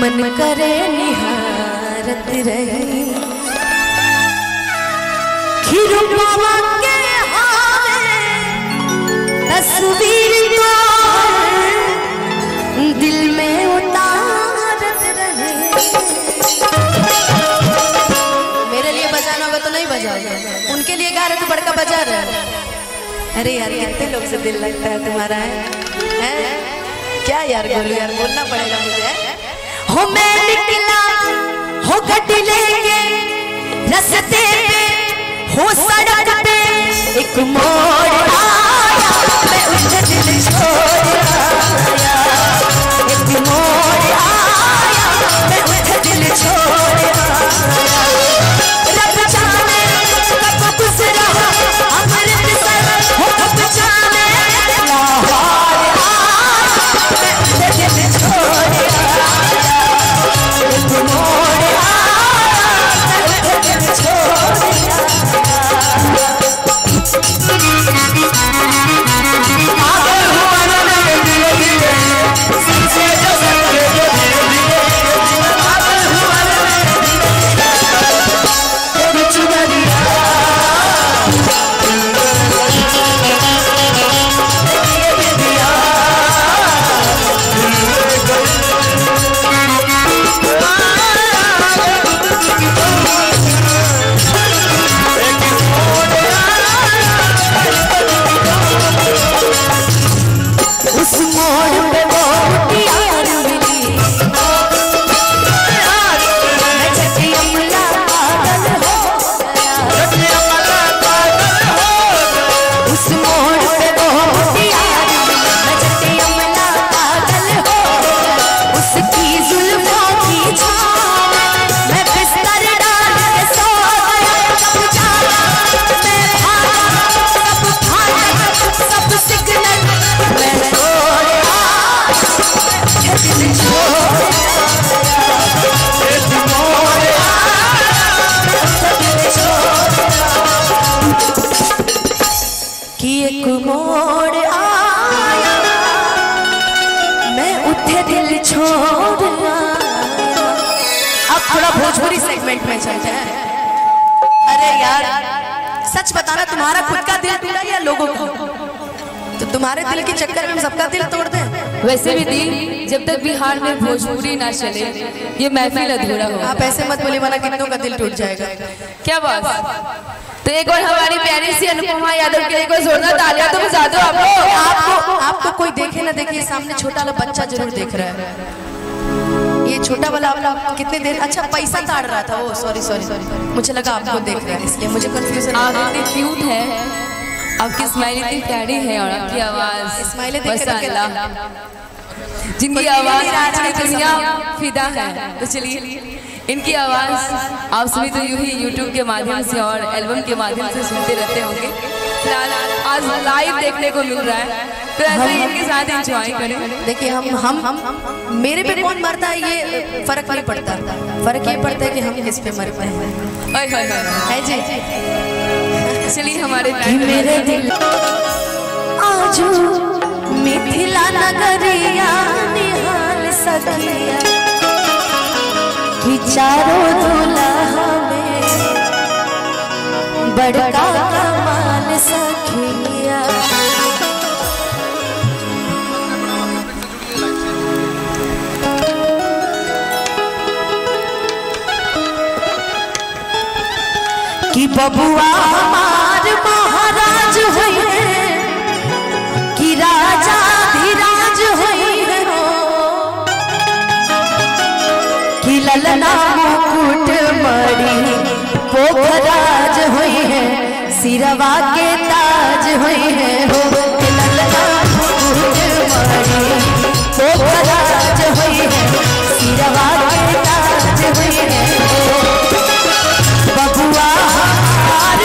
मन करे निहारत रही खिरुपवा के हावे तस्वीर को दिल में उतारत रहे। मेरे लिए बजाना होगा तो नहीं बजाओगे, उनके लिए गा रहे तो बड़का बजा रहे। अरे यार कितने लोग से दिल लगता है तुम्हारा है? क्या यार गोलू यार बोलना पड़ेगा मुझे। हो मैं निकला हो गड्डी लेके रास्ते पे हो सड़क पे एक मोड़ आया मैं उसे दिल छोड़ आया। एक मोड़ आया मैं उसे दिल छोड़ आया। रब जाने कब गुजरा अमृत सर हो कब जाने लाहौर आया मैं उसे दिल छोड़ आया। एक मोड़ आया मैं उसे दिल छोड़ आया। एक मोड़ आया मैं उठे दिल छोड़ आया। अब थोड़ा भोजपुरी सेगमेंट में चलते हैं। अरे यार सच बताना तुम्हारा खुद का दिल टूटा या लोगों का? तो तुम्हारे दिल के चक्कर में हम सबका दिल तोड़ दें? वैसे भी दी जब तक बिहार में भोजपुरी ना चले ये महफिल अधूरा हो। आप ऐसे मत बोलिए वरना कितनों का दिल टूट जाएगा। क्या बात। तो एक और हमारी प्यारी सी अनुपमा यादव के लिए कोई जोरदार तालियां तो बजा दो। आपको कोई देखे ना देखे सामने छोटा वाला बच्चा जरूर देख रहा है। ये छोटा वाला कितने देर अच्छा पैसा ताड़ रहा था। ओ सॉरी मुझे लगा आपको देख रहा है इसलिए मुझे कंफ्यूजन। आप इतनी क्यूट है, आपकी स्माइल इतनी प्यारी है और आपकी आवाज माशाल्लाह जिनकी आवाज पूरी दुनिया फिदा है। तो चलिए इनकी आवाज आप सभी तो यूं ही YouTube के माध्यम से और एल्बम के माध्यम से सुनते रहते होंगे। फिलहाल आज लाइव देखने को मिल रहा है तो ऐसे ही इनके साथ एंजॉय करें। देखिए हम मेरे पे कौन मरता है ये फर्क नहीं पड़ता। फर्क ये पड़ता है कि हम किस पे मरते हैं। है जी। चलिए हमारे मेरे दिल आजू मिथिला नगरिया निहाल सखिया कि चारों दुल्हा में बड़का कमाल सखिया। कि बबुआ हमार महाराज हुई है कि राजा धीराज हुई है हो कि ललना मुकुट मणि पोखराज हुई है सिरवा के ताज हुई है हो कि ललना मुकुट मणि पोखराज हुई है सिरवा के ताज हुई है हो बबुआ हमार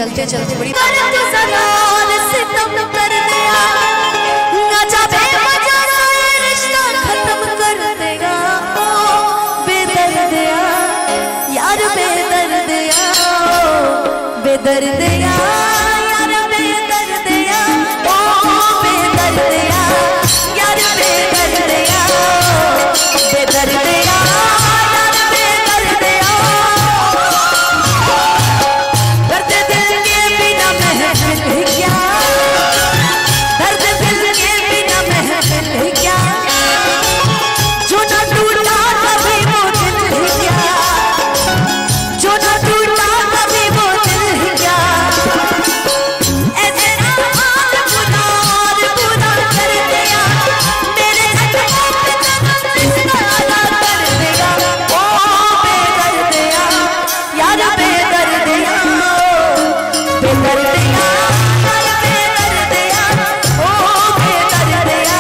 चलते चलते बड़ी खत्म कर देगा बेदर्दिया यार बेदर्दिया बेदर्दिया यार बेदर्दिया ओ बेदर्दिया यार बेदर्दिया बेदर्दिया यार बेदर्दिया दर्द दिल के बिना महफिल क्या दर्द दिल के बिना महफिल क्या जो न टूटा कभी वो दिल क्या जो न टूटा कभी वो दिल क्या ऐसे हाल बुरा कर दिया मेरे अटकों पे निशाना कर देगा ओ बेदर्दिया यार बेदर्दिया बेदर्दिया यार बेदर्दिया ओ बेदर्दिया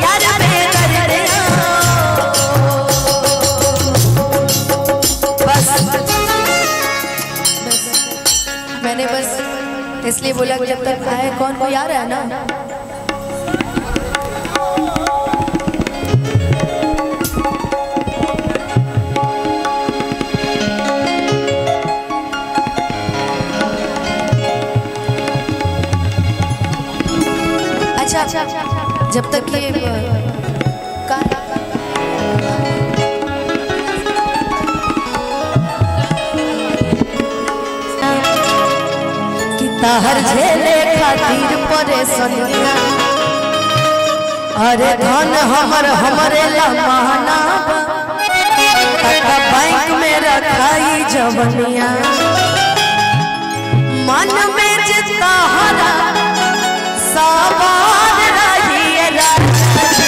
यार बेदर्दिया बस मैंने बस इसलिए बोला कि जब तक आए कौन कोई आ रहा है ना अच्छा जब तक ये ताहर झेले खातिर परेशानियां अरे धन हमर हमरे लमाना बैंक में रखाई जवनिया मन में जितना हरा सावार रही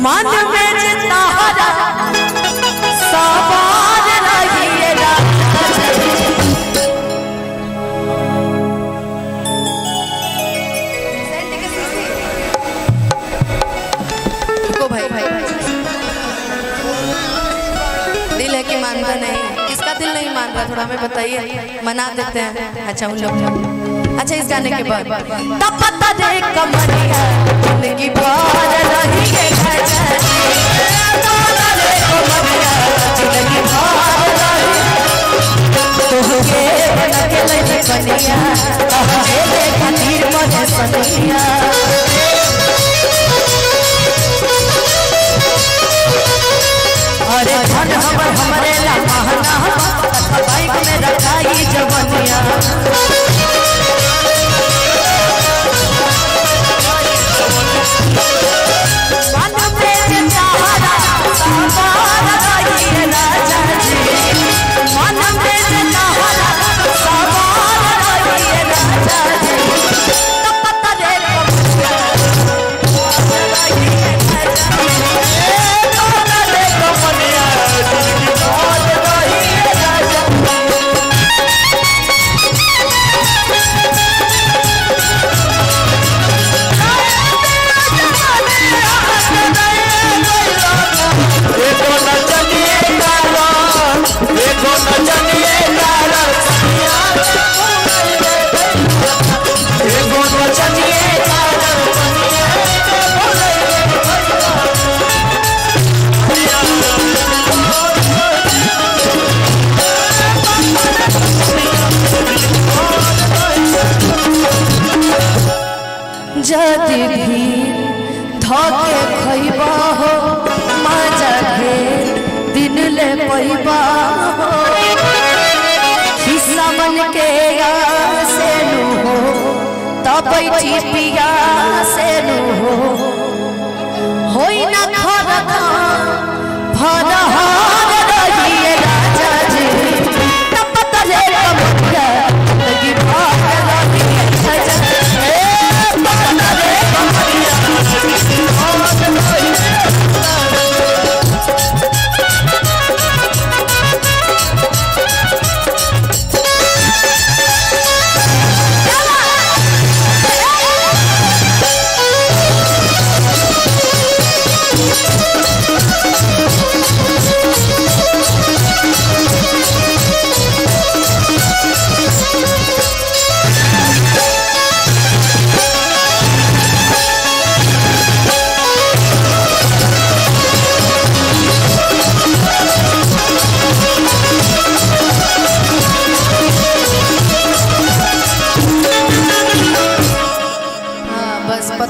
मन में जितना हरा सावार रही भाई भाई दिल है कि मानता नहीं किसका दिल नहीं मान रहा थोड़ा हमें बताइए मना देते हैं अच्छा उन लोग अच्छा इस गाने के बाद तब पता दे कमरिया जिंदगी भर रही है जिंदगी भर तुझे लगे लगे कनिया तेरे खातिर मजे सनिया अरे धन हमर हमरे ला महना बाइक में रखाई जवनिया मन में जिंदारा सावार रही राजा जी मन में जिंदारा सावार रही राजा जी तब पता दे जदि भी धोके खइबा हो मजा के दिन ले पैबा हो हिस्सा बन के से नु हो तब बैठी पिया से नु हो होई ना खरा भरहार रही राजा जी तब पता ले कमरिया लगी भाग रही राजा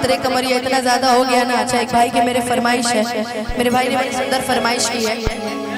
पतरे कमरिया इतना ज्यादा हो गया ना। अच्छा एक भाई की मेरे फरमाइश है, मेरे भाई ने बड़ी सुंदर फरमाइश की है